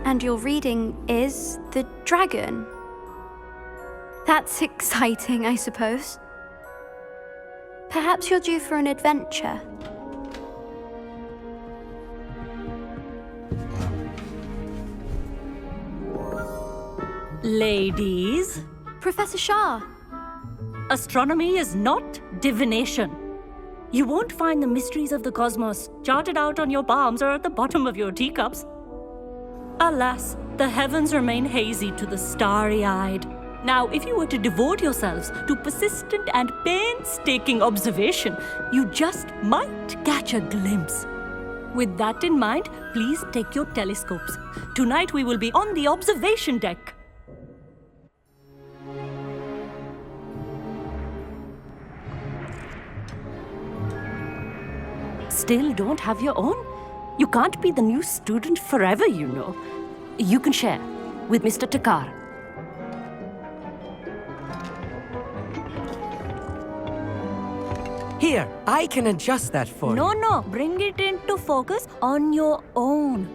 And your reading is the dragon. That's exciting, I suppose. Perhaps you're due for an adventure. Ladies, Professor Shah. astronomy is not divination. You won't find the mysteries of the cosmos charted out on your palms or at the bottom of your teacups. Alas, the heavens remain hazy to the starry-eyed. Now, if you were to devote yourselves to persistent and painstaking observation, you just might catch a glimpse. With that in mind, please take your telescopes. Tonight we will be on the observation deck. Still don't have your own? You can't be the new student forever, you know. You can share with Mr. Takar. Here, I can adjust that for you. No, bring it into focus on your own.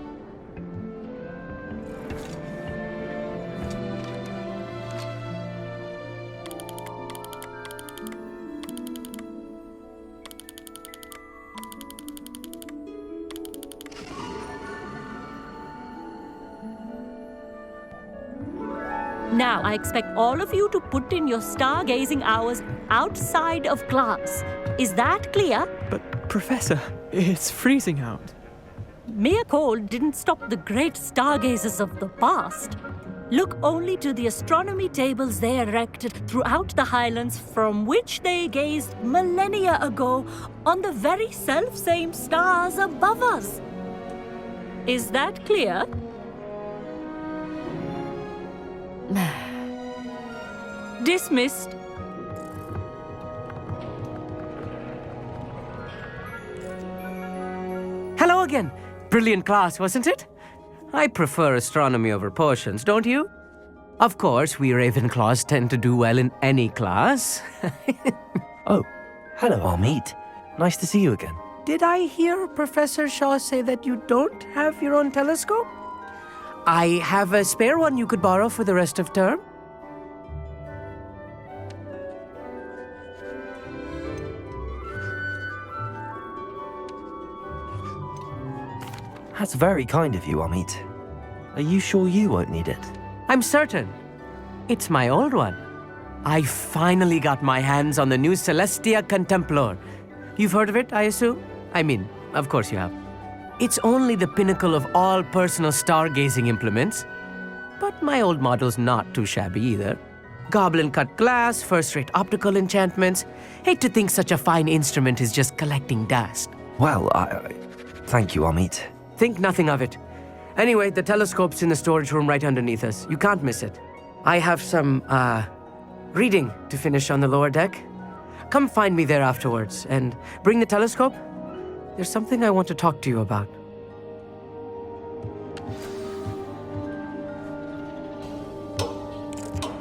Now, I expect all of you to put in your stargazing hours outside of class. Is that clear? But, Professor, it's freezing out. Mere cold didn't stop the great stargazers of the past. Look only to the astronomy tables they erected throughout the Highlands from which they gazed millennia ago on the very self-same stars above us. Is that clear? Dismissed. Hello again. Brilliant class, wasn't it? I prefer astronomy over potions, don't you? Of course, we Ravenclaws tend to do well in any class. Oh, hello, Amit. Nice to see you again. Did I hear Professor Shaw say that you don't have your own telescope? I have a spare one you could borrow for the rest of term. That's very kind of you, Amit. Are you sure you won't need it? I'm certain. It's my old one. I finally got my hands on the new Celestia Contemplar. You've heard of it, I assume? I mean, of course you have. It's only the pinnacle of all personal stargazing implements. But my old model's not too shabby either. Goblin-cut glass, first-rate optical enchantments. Hate to think such a fine instrument is just collecting dust. Well, thank you, Amit. Think nothing of it. Anyway, the telescope's in the storage room right underneath us. You can't miss it. I have some, reading to finish on the lower deck. Come find me there afterwards, and bring the telescope. There's something I want to talk to you about.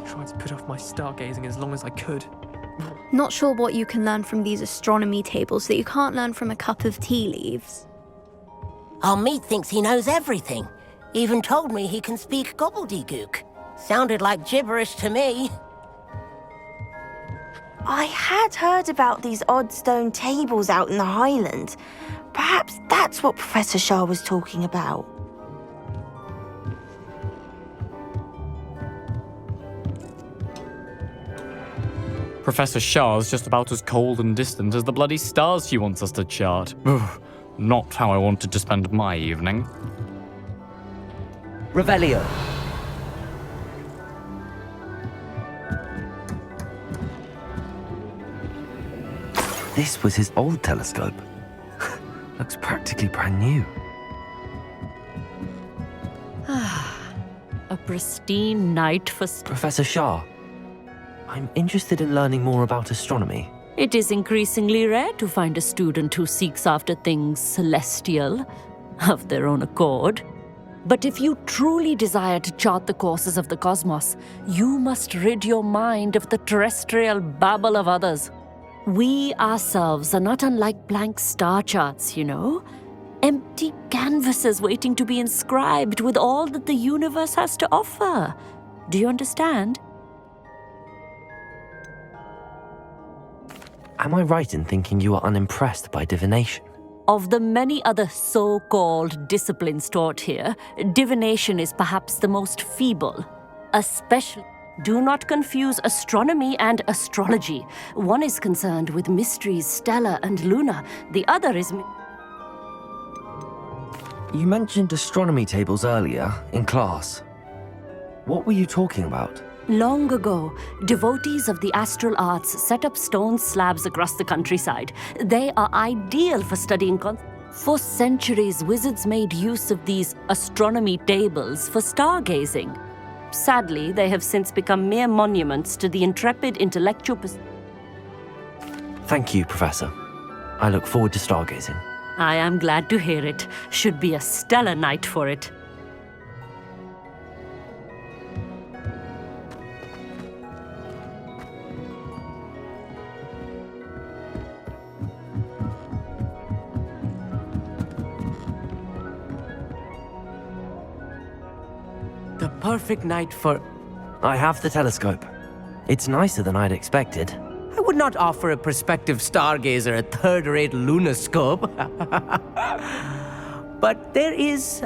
Tried to put off my stargazing as long as I could. Not sure what you can learn from these astronomy tables that you can't learn from a cup of tea leaves. Amit thinks he knows everything. Even told me he can speak gobbledygook. Sounded like gibberish to me. I had heard about these odd stone tables out in the Highlands. Perhaps that's what Professor Shah was talking about. Professor Shah's just about as cold and distant as the bloody stars she wants us to chart. Ugh, not how I wanted to spend my evening. Revelio. This was his old telescope. Looks practically brand new. A pristine night for... Professor Shah, I'm interested in learning more about astronomy. It is increasingly rare to find a student who seeks after things celestial, of their own accord. But if you truly desire to chart the courses of the cosmos, you must rid your mind of the terrestrial babble of others. We ourselves are not unlike blank star charts, you know. empty canvases waiting to be inscribed with all that the universe has to offer. Do you understand? Am I right in thinking you are unimpressed by divination? Of the many other so-called disciplines taught here, divination is perhaps the most feeble. Especially, do not confuse astronomy and astrology. One is concerned with mysteries stellar and lunar. The other is... You mentioned astronomy tables earlier, in class. What were you talking about? Long ago, devotees of the astral arts set up stone slabs across the countryside. They are ideal for studying For centuries, wizards made use of these astronomy tables for stargazing. Sadly, they have since become mere monuments to the intrepid intellectual... Thank you, Professor. I look forward to stargazing. I am glad to hear it. Should be a stellar night for it. The perfect night for... I have the telescope. It's nicer than I'd expected. I would not offer a prospective stargazer a third-rate lunoscope. But there is,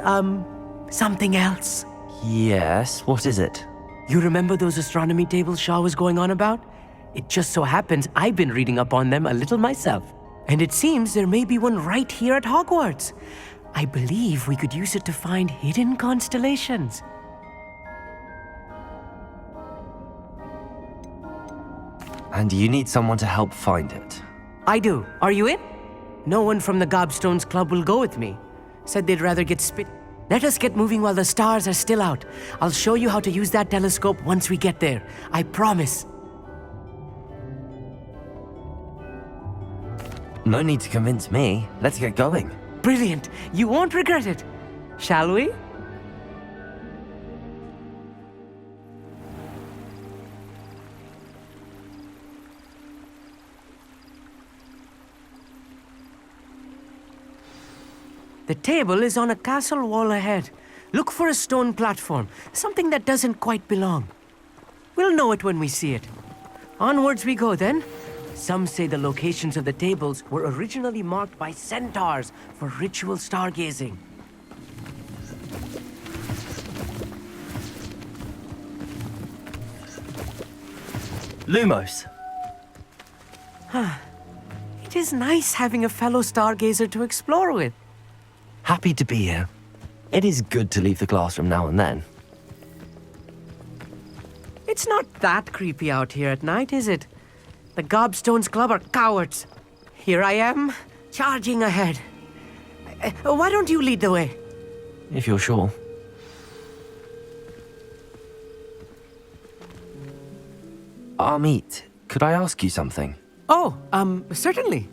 something else. Yes, what is it? You remember those astronomy tables Shaw was going on about? It just so happens I've been reading up on them a little myself. And it seems there may be one right here at Hogwarts. I believe we could use it to find hidden constellations. And you need someone to help find it. I do. Are you in? No one from the Gobstones Club will go with me. Said they'd rather get spit. Let us get moving while the stars are still out. I'll show you how to use that telescope once we get there. I promise. No need to convince me. Let's get going. Brilliant. You won't regret it. Shall we? The table is on a castle wall ahead. Look for a stone platform, something that doesn't quite belong. We'll know it when we see it. Onwards we go then. Some say the locations of the tables were originally marked by centaurs for ritual stargazing. Lumos. It is nice having a fellow stargazer to explore with. Happy to be here. It is good to leave the classroom now and then. It's not that creepy out here at night, is it? The Gobstones Club are cowards. Here I am, charging ahead. Why don't you lead the way? If you're sure. Amit, could I ask you something? Oh, certainly.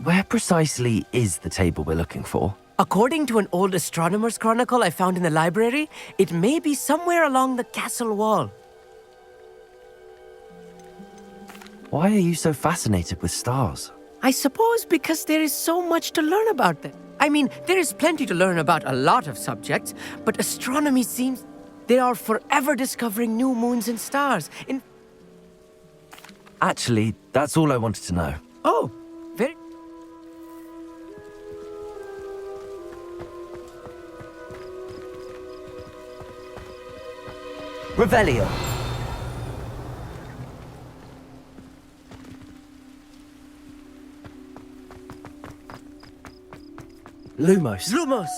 Where precisely is the table we're looking for? According to an old astronomer's chronicle I found in the library, it may be somewhere along the castle wall. Why are you so fascinated with stars? I suppose because there is so much to learn about them. I mean, there is plenty to learn about a lot of subjects, but astronomy seems they are forever discovering new moons and stars. Actually, that's all I wanted to know. Oh, very... Revelio. Lumos. Lumos!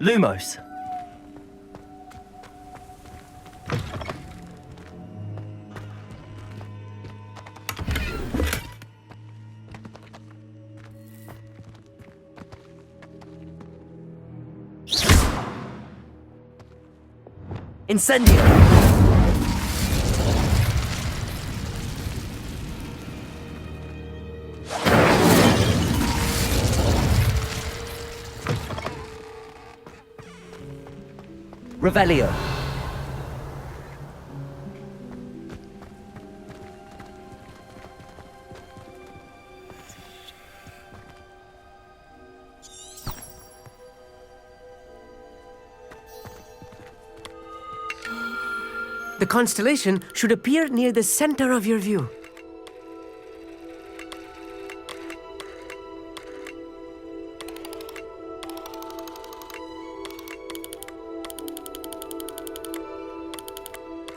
Lumos. Incendio. Revelio. The constellation should appear near the center of your view.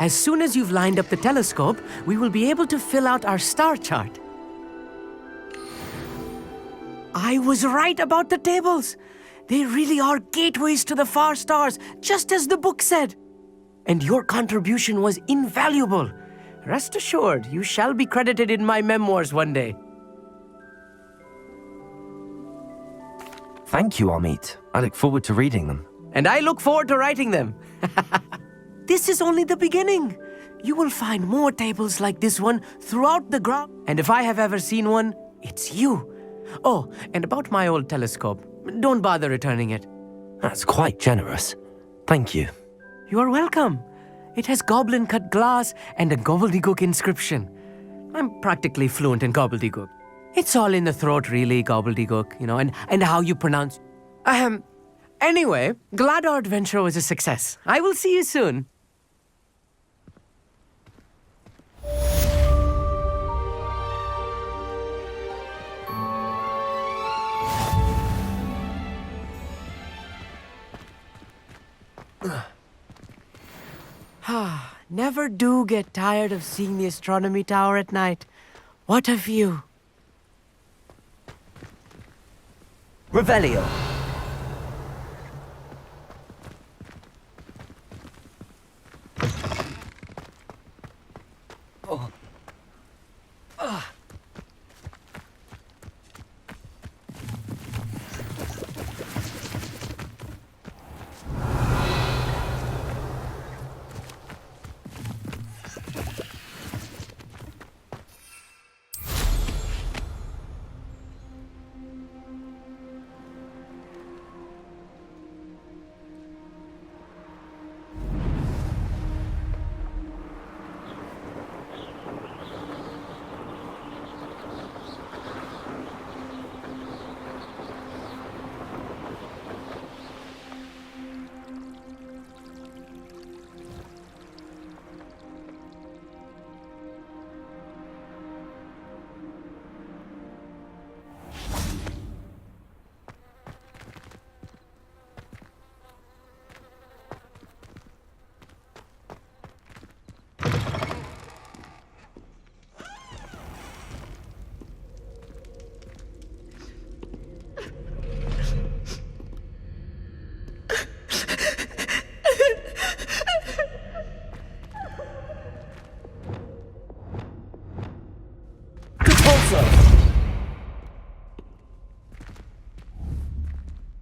As soon as you've lined up the telescope, we will be able to fill out our star chart. I was right about the tables. They really are gateways to the far stars, just as the book said. And your contribution was invaluable. Rest assured, you shall be credited in my memoirs one day. Thank you, Amit. I look forward to reading them. And I look forward to writing them. This is only the beginning. You will find more tables like this one throughout the ground. And if I have ever seen one, it's you. Oh, and about my old telescope, don't bother returning it. That's quite generous. Thank you. You are welcome. It has goblin-cut glass and a gobbledygook inscription. I'm practically fluent in gobbledygook. It's all in the throat, really, gobbledygook, and how you pronounce. Anyway, glad our adventure was a success. I will see you soon. Never do get tired of seeing the astronomy tower at night. What a view. Revelio.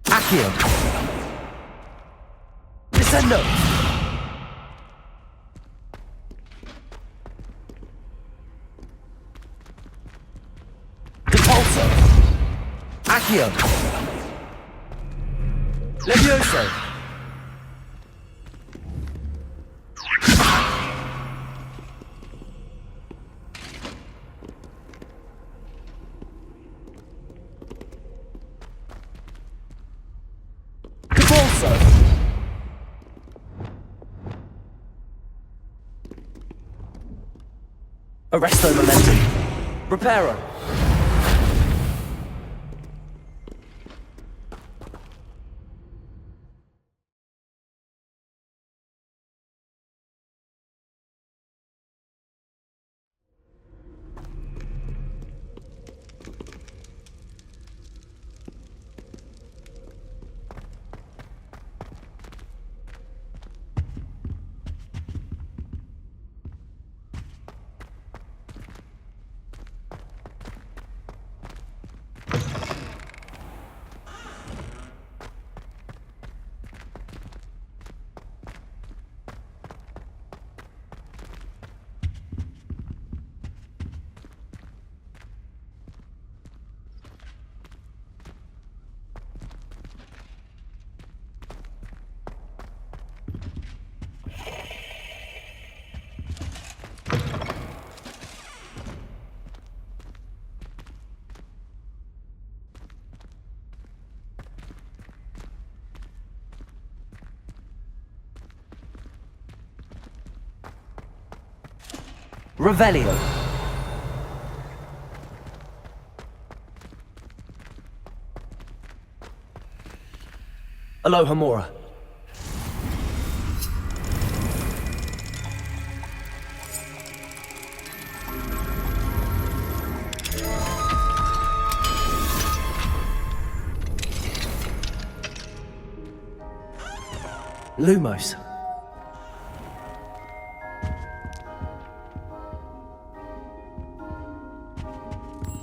Accio. Descendo. Depulso. Accio. Levioso. Arresto momentum. Reparo. Revelio. Aloha Mora. Lumos.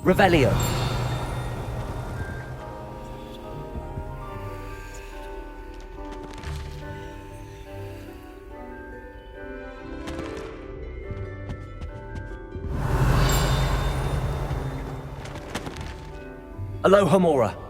Revelio. Aloha Mora.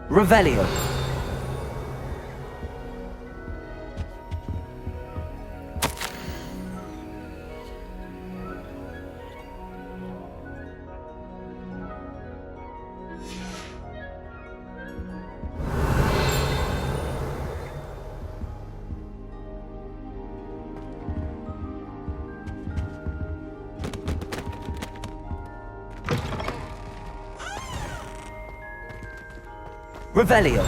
Revelio. Revelio.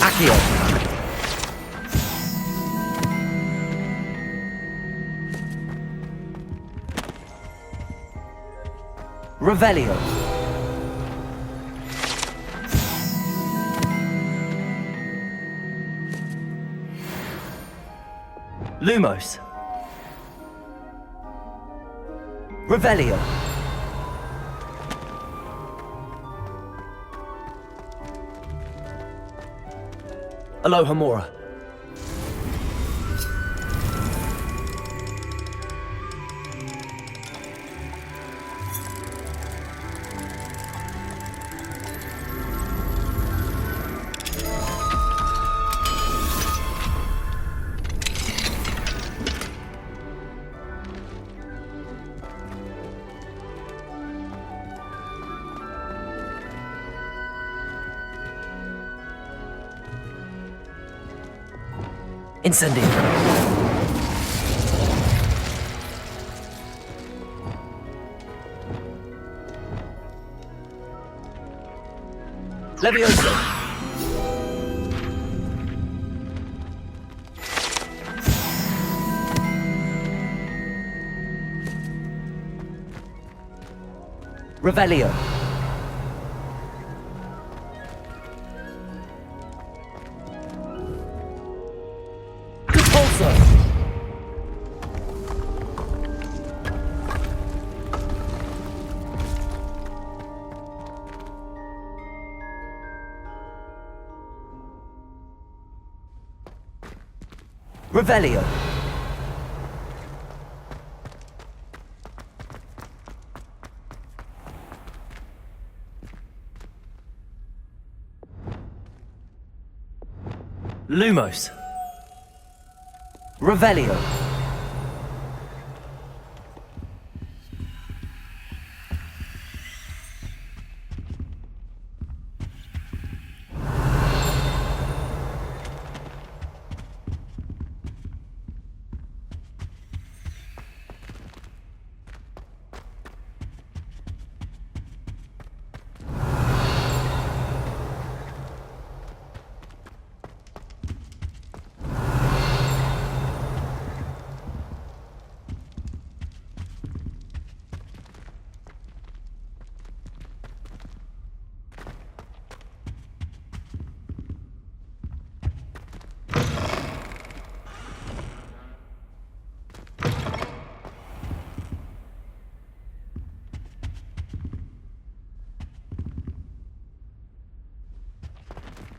Accio. Revelio. Lumos. Revelio. Aloha Mora. Incendio. Levioso. Revelio. Repulsor. Revelio. Lumos. Revelio.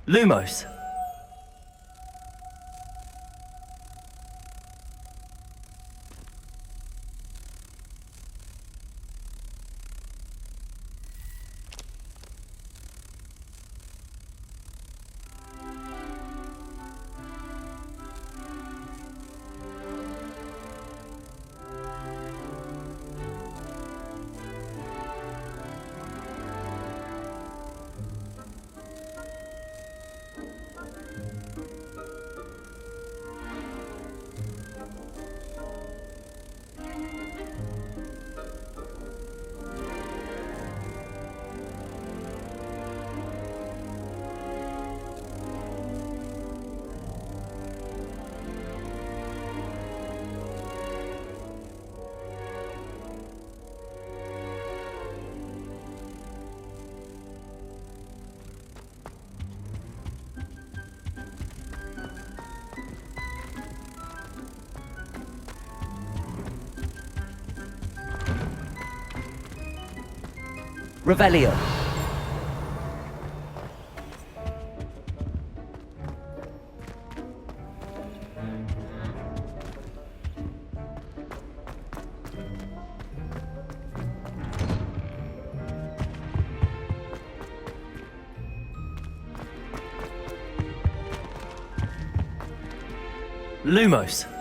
Lumos. Revelio. Lumos.